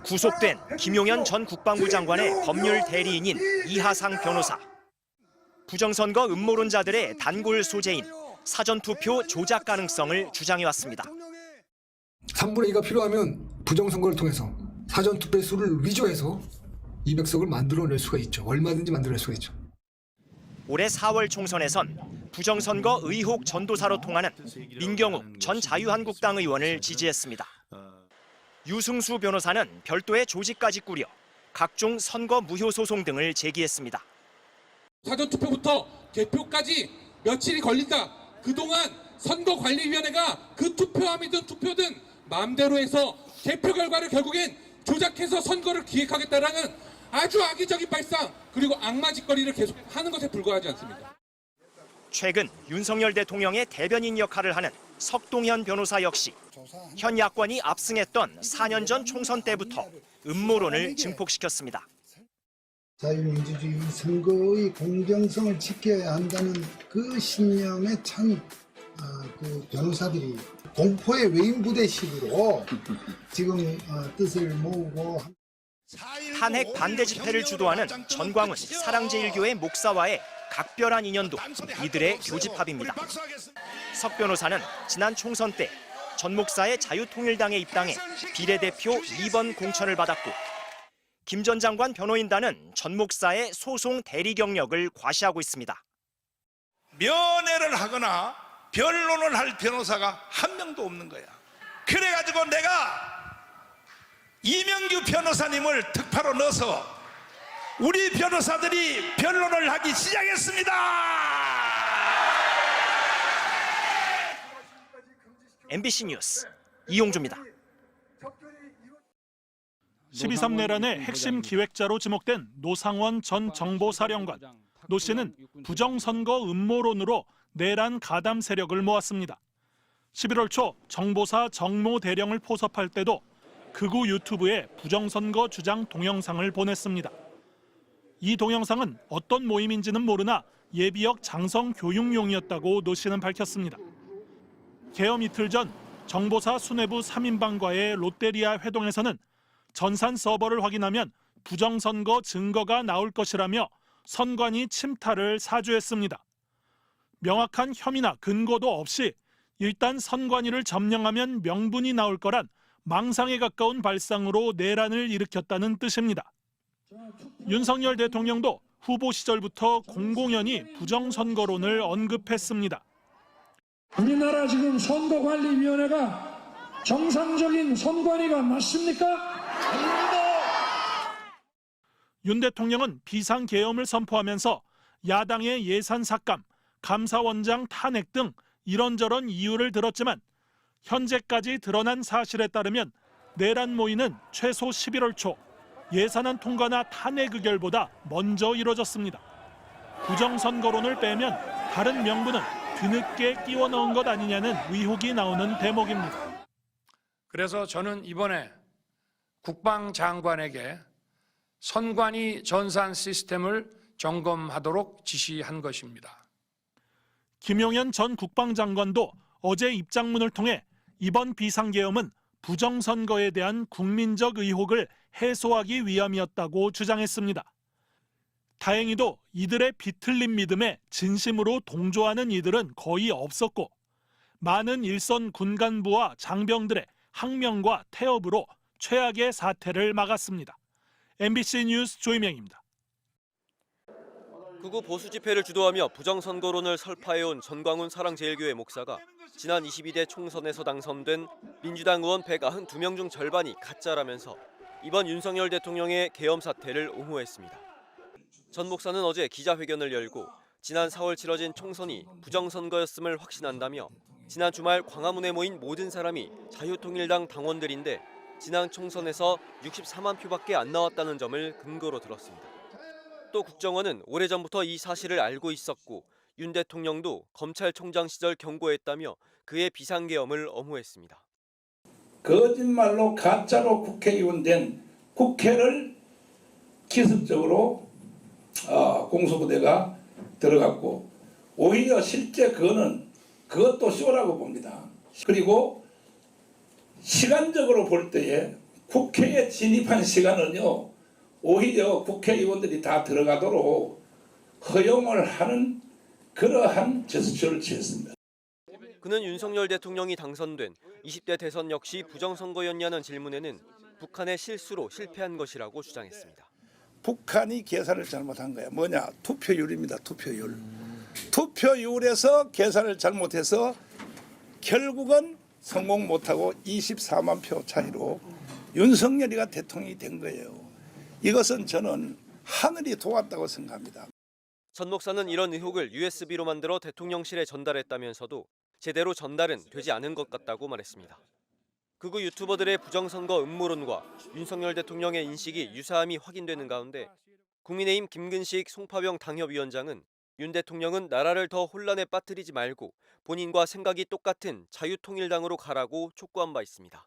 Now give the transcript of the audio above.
구속된 김용현 전 국방부 장관의 법률 대리인인 이하상 변호사. 부정선거 음모론자들의 단골 소재인 사전투표 조작 가능성을 주장해왔습니다. 3분의 2가 필요하면 부정선거를 통해서 사전투표 수를 위조해서 200석을 만들어낼 수가 있죠. 얼마든지 만들어낼 수가 있죠. 올해 4월 총선에선 부정선거 의혹 전도사로 통하는 민경욱 전 자유한국당 의원을 지지했습니다. 유승수 변호사는 별도의 조직까지 꾸려 각종 선거 무효 소송 등을 제기했습니다. 사전투표부터 개표까지 며칠이 걸린다. 그동안 선거관리위원회가 그 투표함이든 투표든 마음대로 해서 개표 결과를 결국엔 조작해서 선거를 기획하겠다라는 아주 악의적인 발상 그리고 악마짓거리를 계속하는 것에 불과하지 않습니다. 최근 윤석열 대통령의 대변인 역할을 하는 석동현 변호사 역시 현 야권이 압승했던 4년 전 총선 때부터 음모론을 증폭시켰습니다. 자유민주주의 선거의 공정성을 지켜야 한다는 그 신념에 찬 그 변호사들이 공포의 외인 부대식으로 지금 뜻을 모으고 탄핵 반대 집회를 주도하는 전광훈 사랑제일교회 목사와의 각별한 인연도 이들의 교집합입니다. 석 변호사는 지난 총선 때 전 목사의 자유통일당에 입당해 비례대표 2번 공천을 받았고 김 전 장관 변호인단은 전 목사의 소송 대리 경력을 과시하고 있습니다. 면회를 하거나 변론을 할 변호사가 한 명도 없는 거야. 그래가지고 내가 이명규 변호사님을 특파로 넣어서 우리 변호사들이 변론을 하기 시작했습니다. MBC 뉴스 이용주입니다. 12.3 내란의 핵심 기획자로 지목된 노상원 전 정보사령관. 노 씨는 부정선거 음모론으로 내란 가담 세력을 모았습니다. 11월 초 정보사 정모 대령을 포섭할 때도 극우 유튜브에 부정선거 주장 동영상을 보냈습니다. 이 동영상은 어떤 모임인지는 모르나 예비역 장성 교육용이었다고 노 씨는 밝혔습니다. 개엄 이틀 전 정보사 수뇌부 3인방과의 롯데리아 회동에서는 전산 서버를 확인하면 부정선거 증거가 나올 것이라며 선관위 침탈을 사주했습니다. 명확한 혐의나 근거도 없이 일단 선관위를 점령하면 명분이 나올 거란 망상에 가까운 발상으로 내란을 일으켰다는 뜻입니다. 윤석열 대통령도 후보 시절부터 공공연히 부정선거론을 언급했습니다. 우리나라 지금 선거관리위원회가 정상적인 선관위가 맞습니까? 윤 대통령은 비상계엄을 선포하면서 야당의 예산 삭감, 감사원장 탄핵 등 이런저런 이유를 들었지만 현재까지 드러난 사실에 따르면 내란 모의는 최소 11월 초 예산안 통과나 탄핵 의결보다 먼저 이뤄졌습니다. 부정선거론을 빼면 다른 명분은 뒤늦게 끼워 넣은 것 아니냐는 의혹이 나오는 대목입니다. 그래서 저는 이번에 국방장관에게 선관위 전산 시스템을 점검하도록 지시한 것입니다. 김용현 전 국방장관도 어제 입장문을 통해 이번 비상계엄은 부정선거에 대한 국민적 의혹을 해소하기 위함이었다고 주장했습니다. 다행히도 이들의 비틀린 믿음에 진심으로 동조하는 이들은 거의 없었고 많은 일선 군간부와 장병들의 항명과 태업으로 최악의 사태를 막았습니다. MBC 뉴스 조이명입니다. 극우 보수 집회를 주도하며 부정선거론을 설파해온 전광훈 사랑제일교회 목사가 지난 22대 총선에서 당선된 민주당 의원 192명 중 절반이 가짜라면서 이번 윤석열 대통령의 계엄 사태를 옹호했습니다. 전 목사는 어제 기자회견을 열고 지난 4월 치러진 총선이 부정선거였음을 확신한다며 지난 주말 광화문에 모인 모든 사람이 자유통일당 당원들인데 지난 총선에서 64만 표밖에 안 나왔다는 점을 근거로 들었습니다. 또 국정원은 오래전부터 이 사실을 알고 있었고 윤 대통령도 검찰총장 시절 경고했다며 그의 비상계엄을 엄호했습니다. 거짓말로 가짜로 국회의원 된 국회를 기습적으로 공수부대가 들어갔고 오히려 실제 그것도 쇼라고 봅니다. 그리고 시간적으로 볼 때에 국회에 진입한 시간은요, 오히려 국회의원들이 다 들어가도록 허용을 하는 그러한 제스처를 취했습니다. 그는 윤석열 대통령이 당선된 20대 대선 역시 부정선거였냐는 질문에는 북한의 실수로 실패한 것이라고 주장했습니다. 북한이 계산을 잘못한 거야. 뭐냐? 투표율입니다. 투표율. 투표율에서 계산을 잘못해서 결국은 성공 못하고 24만 표 차이로 윤석열이가 대통령이 된 거예요. 이것은 저는 하늘이 도왔다고 생각합니다. 전 목사는 이런 의혹을 USB로 만들어 대통령실에 전달했다면서도 제대로 전달은 되지 않은 것 같다고 말했습니다. 극우 유튜버들의 부정선거 음모론과 윤석열 대통령의 인식이 유사함이 확인되는 가운데 국민의힘 김근식 송파병 당협위원장은 윤 대통령은 나라를 더 혼란에 빠뜨리지 말고 본인과 생각이 똑같은 자유통일당으로 가라고 촉구한 바 있습니다.